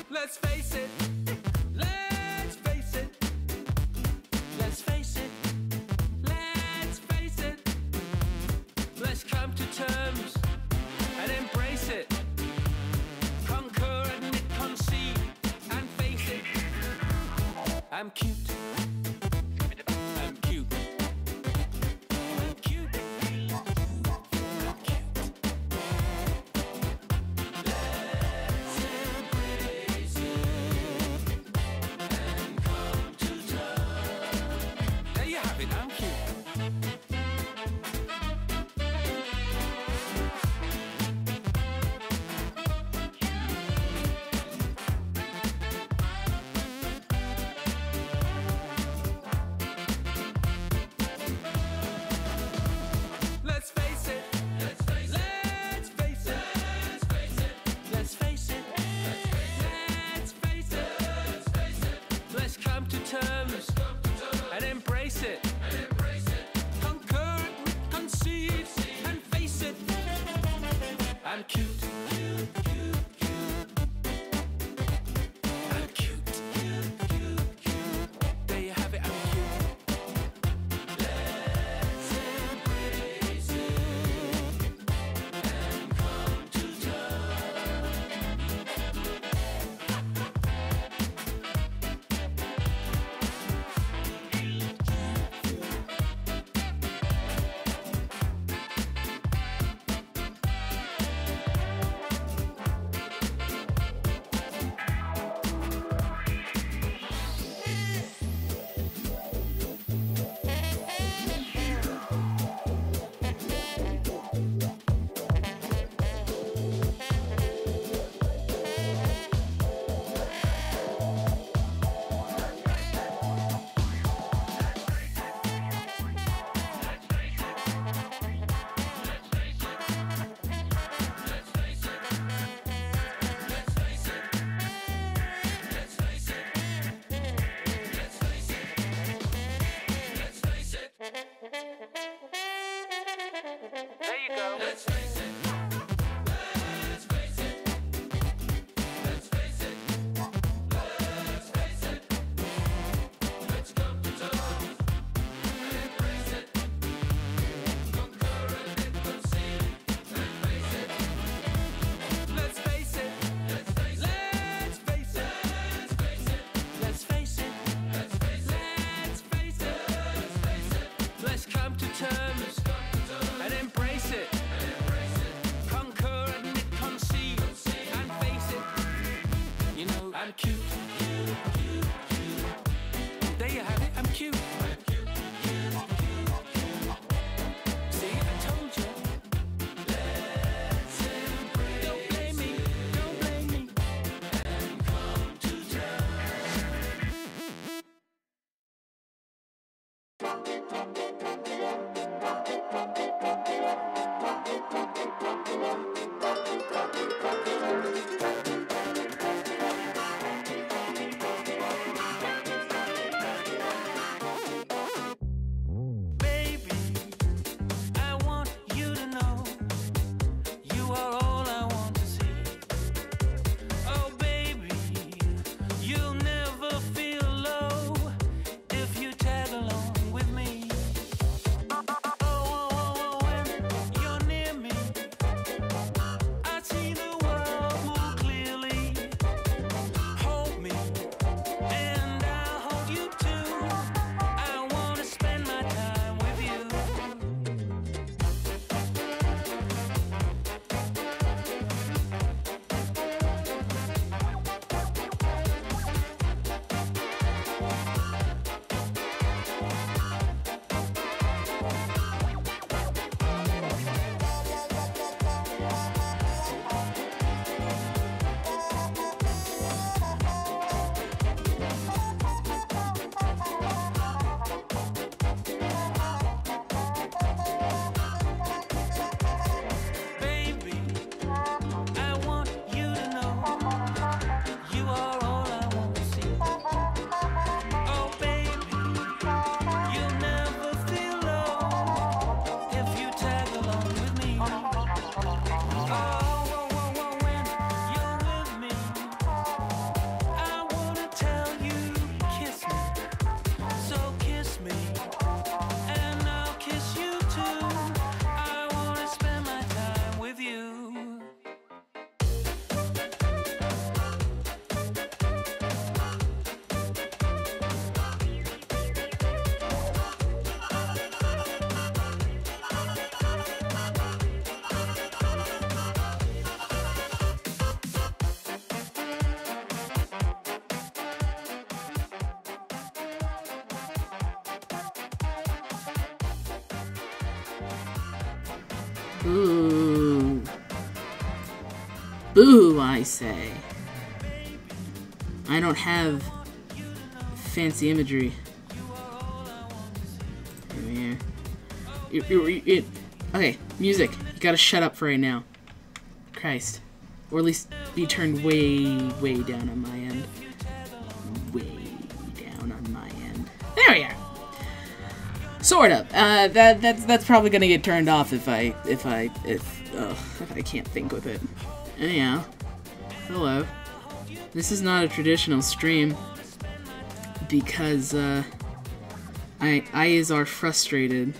Let's face it, let's face it, let's face it, let's face it. Let's come to terms and embrace it. Conquer, admit, concede, and face it. I'm cute. I'm cute. I'm cute. I'm cute. Let's embrace it and come to terms. There you have it. I'm cute. Ooh. Boo, I say. I don't have fancy imagery. Okay, music. You gotta shut up for right now. Christ. Or at least be turned way, way down on my end. Way down on my end. There we are. Sort of. That's probably gonna get turned off if I can't think with it. Anyhow, hello. This is not a traditional stream because I are frustrated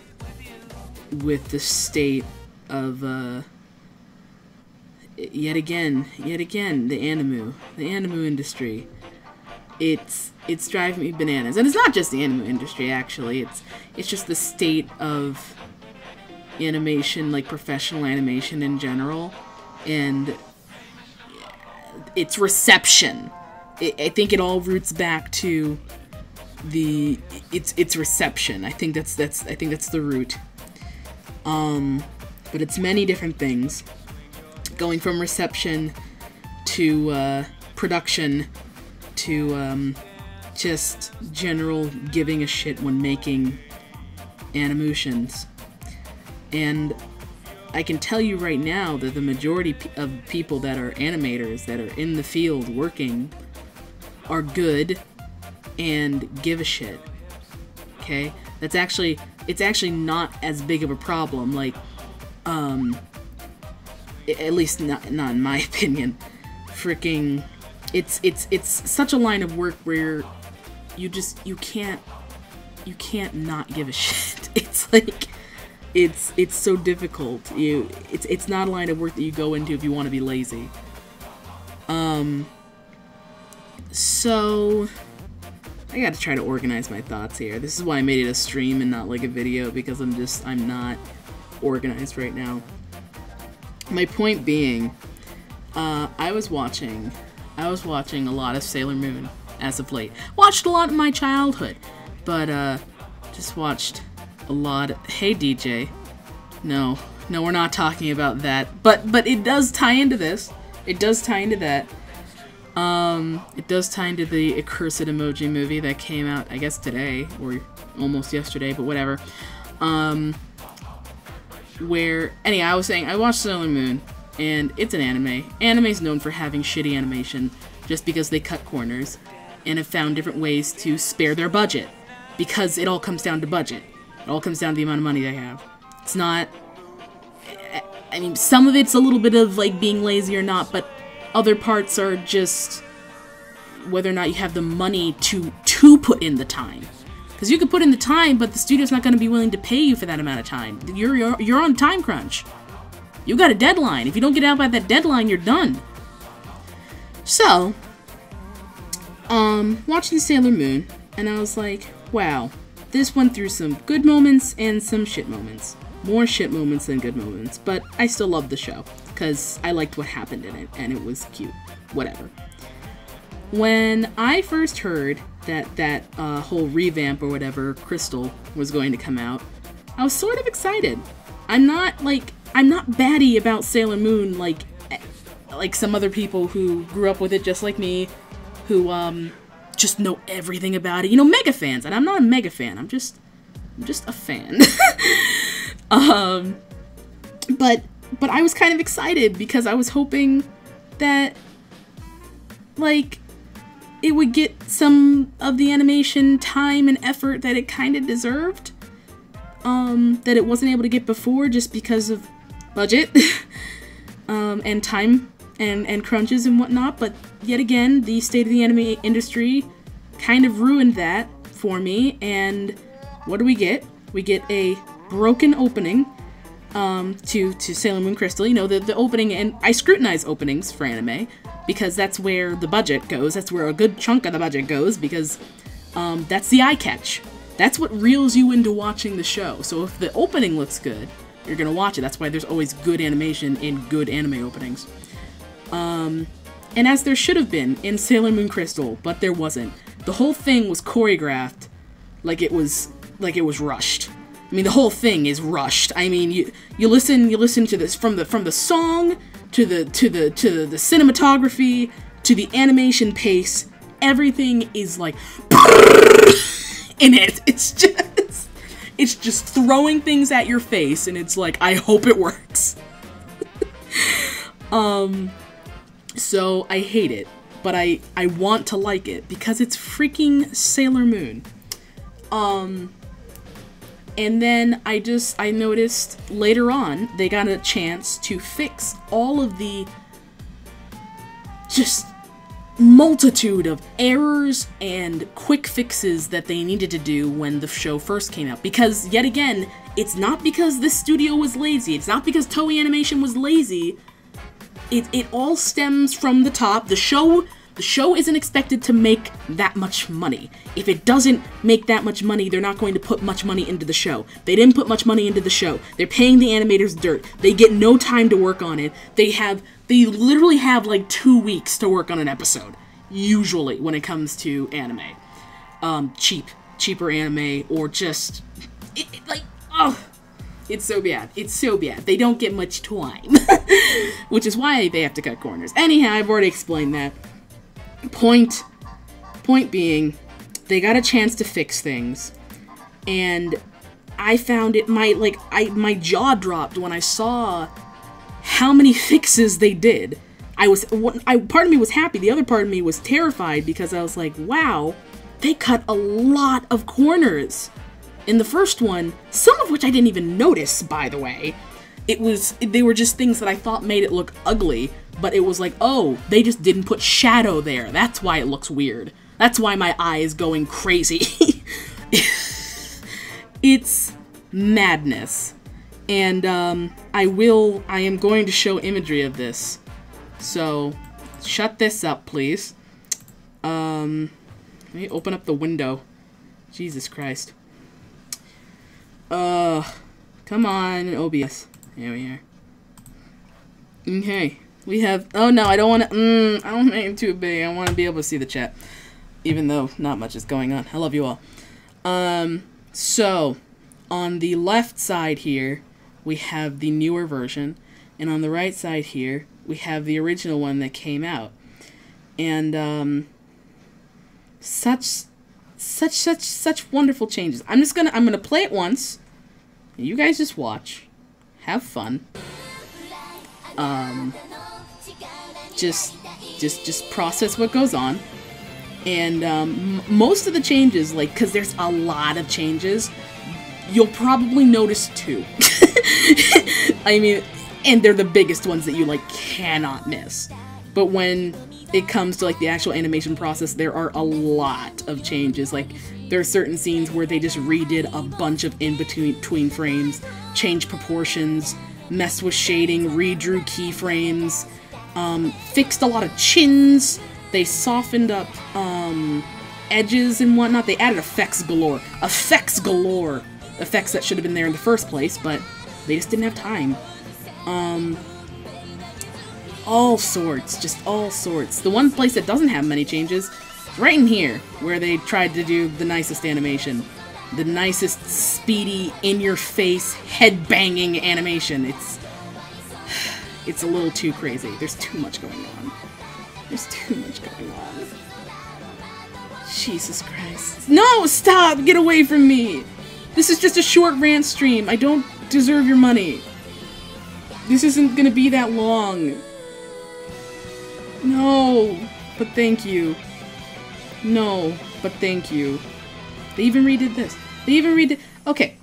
with the state of yet again the anime industry. It's driving me bananas, and it's not just the anime industry. Actually, it's just the state of animation, like professional animation in general, and its reception. I think it all roots back to its reception. I think that's the root. But it's many different things, going from reception to production to just general giving a shit when making animations. And I can tell you right now that the majority of people that are animators, that are in the field working, are good and give a shit. Okay? It's actually not as big of a problem, like, at least not in my opinion. Freaking, it's such a line of work where you can't not give a shit. It's like, it's so difficult. It's not a line of work that you go into if you want to be lazy. So I gotta try to organize my thoughts here. This is why I made it a stream and not like a video, because I'm not organized right now. My point being, I was watching a lot of Sailor Moon as of late. Watched a lot in my childhood, but just watched a lot of, hey DJ. No, we're not talking about that. But it does tie into this. It does tie into that. It does tie into the Accursed Emoji movie that came out, I guess today, or almost yesterday, but whatever. Anyway, I was saying, I watched Sailor Moon, and it's an anime. Anime's known for having shitty animation, just because they cut corners, and have found different ways to spare their budget. Because it all comes down to budget. It all comes down to the amount of money they have. It's not... I mean, some of it's a little bit of, like, being lazy or not, but other parts are just whether or not you have the money to put in the time. Because you could put in the time, but the studio's not going to be willing to pay you for that amount of time. You're on time crunch. You got a deadline. If you don't get out by that deadline, you're done. So, watching Sailor Moon, and I was like, wow, this went through some good moments and some shit moments. More shit moments than good moments, but I still loved the show, because I liked what happened in it, and it was cute. Whatever. When I first heard that whole revamp or whatever, Crystal, was going to come out, I was sort of excited. I'm not batty about Sailor Moon like some other people who grew up with it just like me, who just know everything about it. You know, mega fans, and I'm not a mega fan. I'm just a fan. But I was kind of excited because I was hoping that, like, it would get some of the animation time and effort that it kind of deserved, that it wasn't able to get before just because of budget, and time, and crunches and whatnot. But yet again, the state of the anime industry kind of ruined that for me, and what do we get? We get a broken opening to Sailor Moon Crystal. You know, the opening, and I scrutinize openings for anime because that's where the budget goes. That's where a good chunk of the budget goes, because that's the eye catch. That's what reels you into watching the show. So if the opening looks good, you're gonna watch it. That's why there's always good animation in good anime openings. And as there should have been in Sailor Moon Crystal, but there wasn't. The whole thing was choreographed like it was rushed. I mean, the whole thing is rushed. I mean, you listen to this from the song to the cinematography to the animation pace. Everything is like in it. It's just throwing things at your face, and it's like, I hope it works. So I hate it, but I want to like it because it's freaking Sailor Moon. And then I noticed later on they got a chance to fix all of the just multitude of errors and quick fixes that they needed to do when the show first came out. Because, yet again, it's not because this studio was lazy, it's not because Toei Animation was lazy, it all stems from the top. The show isn't expected to make that much money. If it doesn't make that much money, they're not going to put much money into the show. They didn't put much money into the show. They're paying the animators dirt. They get no time to work on it. They literally have like 2 weeks to work on an episode, usually, when it comes to anime. Cheaper anime, or just, it's so bad. It's so bad. They don't get much time. Which is why they have to cut corners. Anyhow, I've already explained that. Point being, they got a chance to fix things, and I found it, my jaw dropped when I saw how many fixes they did. Part of me was happy, the other part of me was terrified, because I was like, wow, they cut a lot of corners. In the first one, some of which I didn't even notice, by the way. They were just things that I thought made it look ugly, but it was like, oh, they just didn't put shadow there. That's why it looks weird. That's why my eye is going crazy. It's madness. And, I am going to show imagery of this. So, shut this up, please. Let me open up the window. Jesus Christ. Come on, OBS. Here we are. Okay. We have, oh no, I don't want to, I don't make it too big. I want to be able to see the chat. Even though not much is going on. I love you all. So, on the left side here, we have the newer version. And on the right side here, we have the original one that came out. And, such wonderful changes. I'm gonna play it once. You guys just watch. Have fun. Just process what goes on. And, most of the changes, cause there's a lot of changes, you'll probably notice 2. I mean, and they're the biggest ones that you, cannot miss. But when it comes to, the actual animation process, there are a lot of changes. There are certain scenes where they just redid a bunch of in-between frames, changed proportions, messed with shading, redrew keyframes, fixed a lot of chins, they softened up, edges and whatnot. They added effects galore. Effects galore! Effects that should have been there in the first place, but they just didn't have time. All sorts. Just all sorts. The one place that doesn't have many changes is right in here, where they tried to do the nicest animation. The nicest, speedy, in-your-face, head-banging animation. It's a little too crazy. There's too much going on. There's too much going on. Jesus Christ. No! Stop! Get away from me! This is just a short rant stream. I don't deserve your money. This isn't gonna be that long. No, but thank you. No, but thank you. They even redid this. They even redid... Okay.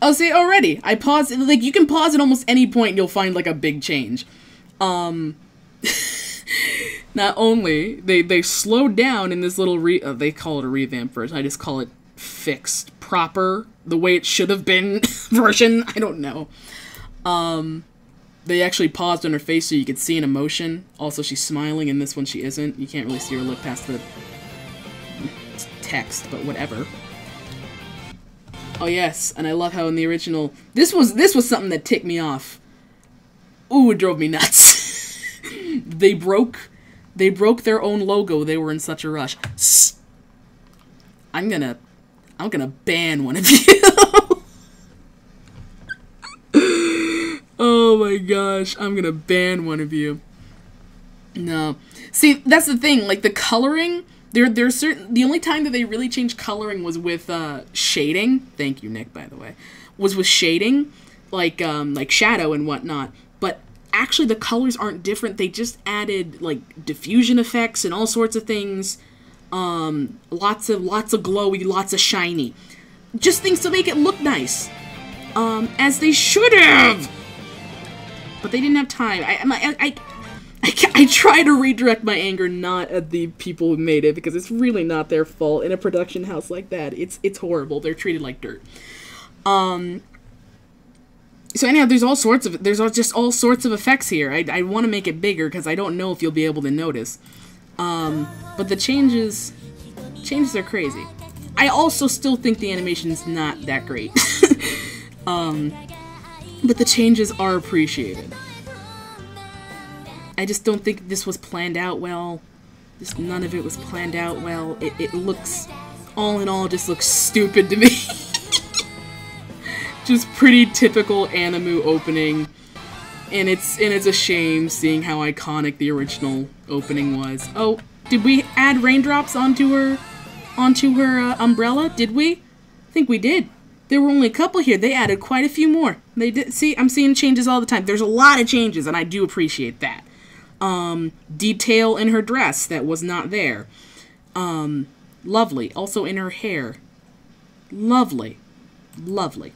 Oh, see, already. I paused... you can pause at almost any point and you'll find, a big change. Not only, they slowed down in this little they call it a revamp version. I just call it fixed. Proper. The way it should have been version. I don't know. They actually paused on her face so you could see an emotion. Also, she's smiling, and this one she isn't. You can't really see her look past the text, but whatever. Oh yes, and I love how in the original... This was something that ticked me off. Ooh, it drove me nuts. They broke They broke their own logo. They were in such a rush. I'm gonna ban one of you. Oh my gosh, I'm gonna ban one of you. No. See, that's the thing, like the coloring, there's certain, the only time that they really changed coloring was with shading. Thank you, Nick, by the way. Was with shading, like shadow and whatnot. But actually the colors aren't different. They just added like diffusion effects and all sorts of things. Lots of glowy, lots of shiny. Just things to make it look nice. As they should have. But they didn't have time. I try to redirect my anger not at the people who made it, because it's really not their fault. In a production house like that, it's horrible. They're treated like dirt. So anyhow, there's just all sorts of effects here. I want to make it bigger because I don't know if you'll be able to notice. But the changes are crazy. I also still think the animation's not that great. But the changes are appreciated. I just don't think this was planned out well. None of it was planned out well. It looks, all in all, just looks stupid to me. Just pretty typical anime opening. And it's a shame seeing how iconic the original opening was. Oh, did we add raindrops onto her umbrella? Did we? I think we did. There were only a couple here. They added quite a few more. They did. See, I'm seeing changes all the time. There's a lot of changes, and I do appreciate that. Detail in her dress that was not there. Lovely. Also in her hair. Lovely. Lovely.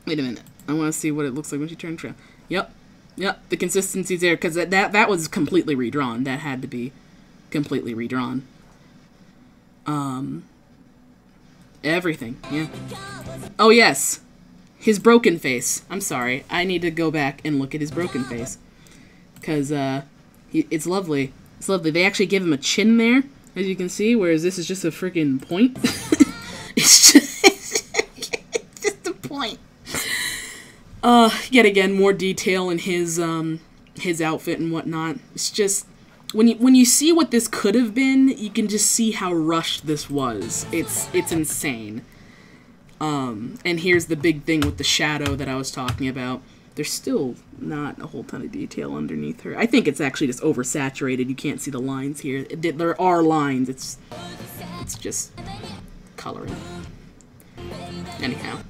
Wait a minute. I want to see what it looks like when she turns around. Yep. Yep. The consistency's there, because that was completely redrawn. That had to be completely redrawn. Everything, yeah. Oh, yes. His broken face. I'm sorry. I need to go back and look at his broken face. Because, it's lovely. It's lovely. They actually give him a chin there, as you can see, whereas this is just a freaking point. It's just a point. Yet again, more detail in his outfit and whatnot. It's just... When you see what this could have been, you can just see how rushed this was. It's insane. And here's the big thing with the shadow that I was talking about. There's still not a whole ton of detail underneath her. I think it's actually just oversaturated. You can't see the lines here. There are lines. It's just coloring. Anyhow.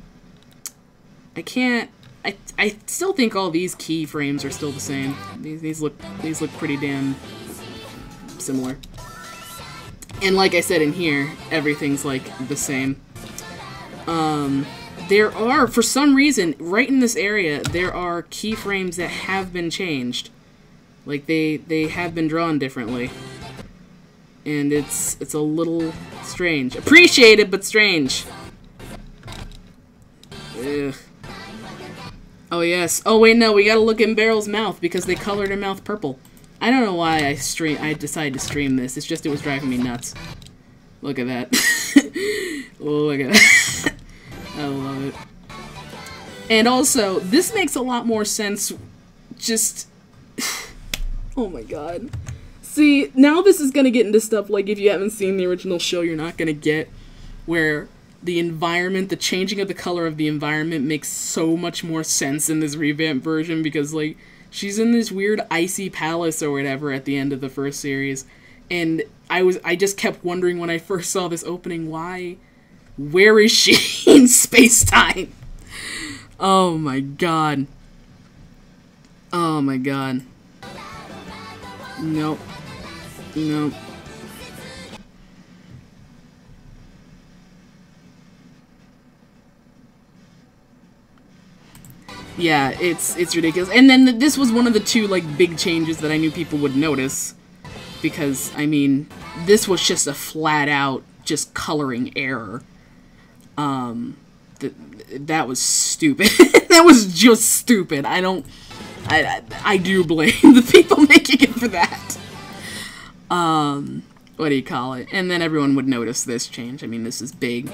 I still think all these keyframes are still the same. These look pretty damn similar. And like I said in here, everything's like the same. There are, for some reason, right in this area, there are keyframes that have been changed. Like they have been drawn differently. And it's a little strange. Appreciated, but strange. Ugh. Oh yes. Oh wait, no, we gotta look in Beryl's mouth because they colored her mouth purple. I don't know why I decided to stream this. It's just it was driving me nuts. Look at that. Look at that. I love it. And also, this makes a lot more sense. Just... oh my god. See, now this is gonna get into stuff like if you haven't seen the original show, you're not gonna get where the environment, the changing of the color of the environment makes so much more sense in this revamped version because, like, she's in this weird icy palace or whatever at the end of the first series, and I just kept wondering when I first saw this opening, where is she in space-time? Oh my god. Oh my god. Nope. Nope. Yeah, it's ridiculous. And then this was one of the two, like, big changes that I knew people would notice. Because, I mean, this was just a flat-out, just coloring error. That was stupid. That was just stupid. I do blame the people making it for that. What do you call it? And then everyone would notice this change. I mean, this is big.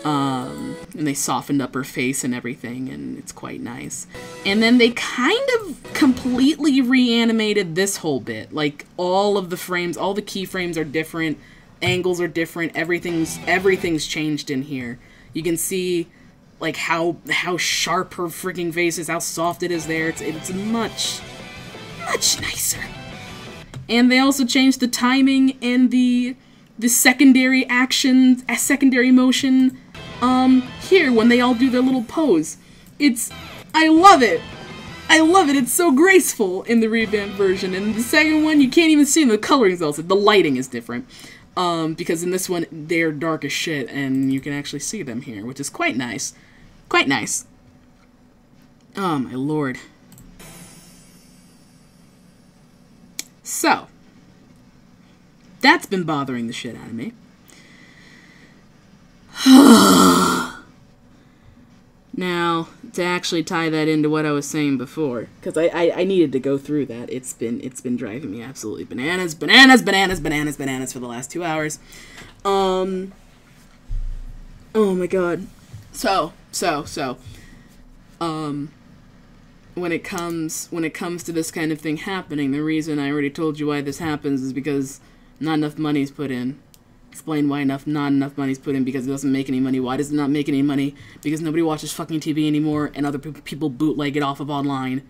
And they softened up her face and everything, and it's quite nice. And then they kind of completely reanimated this whole bit. Like, all of the frames, all the keyframes are different, angles are different, everything's changed in here. You can see, like, how sharp her freaking face is, how soft it is there. It's much nicer. And they also changed the timing and the secondary action, secondary motion, here when they all do their little pose. I love it. I love it. It's so graceful in the revamped version. And the second one, you can't even see them. The coloring's also, the lighting is different. Because in this one, they're dark as shit, and you can actually see them here, which is quite nice. Quite nice. Oh, my lord. So, that's been bothering the shit out of me. Now, to actually tie that into what I was saying before, because I needed to go through that. It's been driving me absolutely bananas for the last 2 hours. Oh my god. So, when it comes to this kind of thing happening, the reason I already told you why this happens is because not enough money's put in. Explain why not enough money's put in, because it doesn't make any money. Why does it not make any money? Because nobody watches fucking TV anymore, and other people bootleg it off of online,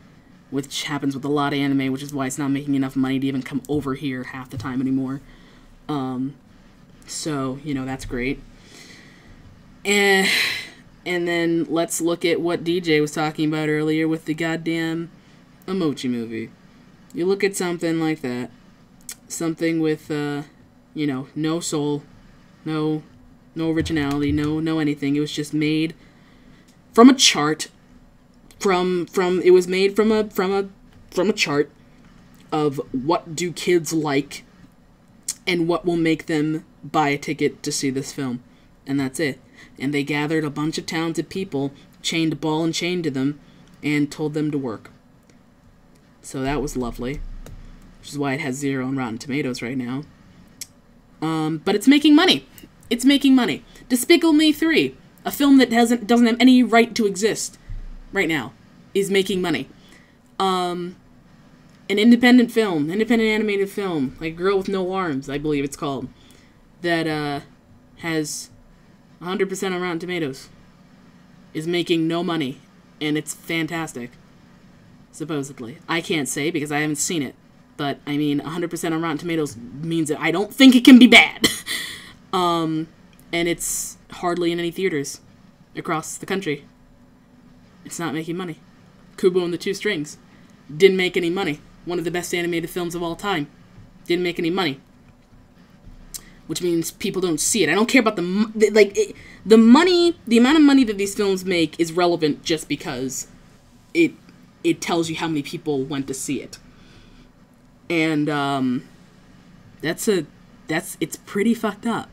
which happens with a lot of anime, which is why it's not making enough money to even come over here half the time anymore. So, you know, that's great. And then let's look at what DJ was talking about earlier with the goddamn emoji movie. You look at something like that, something with, you know, no soul, no originality, no anything. It was just made from a chart, it was made from a chart of what do kids like and what will make them buy a ticket to see this film. And that's it. And they gathered a bunch of talented people, chained a ball and chain to them, and told them to work. So that was lovely. Which is why it has 0 on Rotten Tomatoes right now. But it's making money. It's making money. Despicable Me 3, a film that doesn't have any right to exist right now, is making money. An independent animated film, like Girl with No Arms, I believe it's called, that has 100% on Rotten Tomatoes, is making no money, and it's fantastic, supposedly. I can't say because I haven't seen it, but, I mean, 100% on Rotten Tomatoes means that I don't think it can be bad. And it's hardly in any theaters across the country. It's not making money. Kubo and the Two Strings didn't make any money. One of the best animated films of all time. Didn't make any money. Which means people don't see it. I don't care about the money, the amount of money that these films make is relevant just because it tells you how many people went to see it. And, it's pretty fucked up.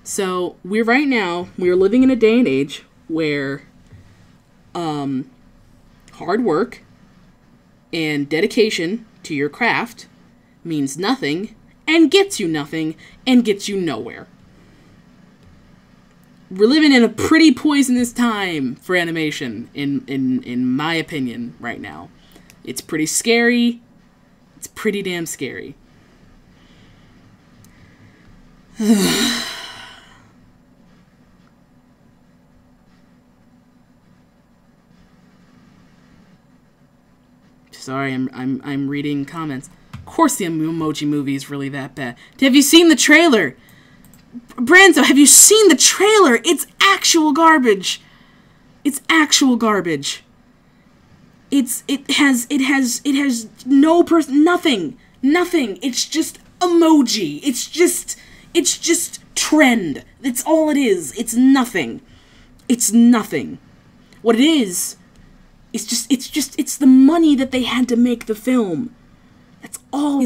So, we're living in a day and age where, hard work and dedication to your craft means nothing, and gets you nothing, and gets you nowhere. We're living in a pretty poisonous time for animation, in my opinion, right now. It's pretty scary. It's pretty damn scary. Sorry, I'm reading comments. Of course the Emoji Movie is really that bad. Have you seen the trailer? Branzo, have you seen the trailer? It's actual garbage. It's actual garbage. It has no nothing. It's just emoji. It's just trend. That's all it is. It's nothing. It's nothing. What it is, it's the money that they had to make the film. That's all.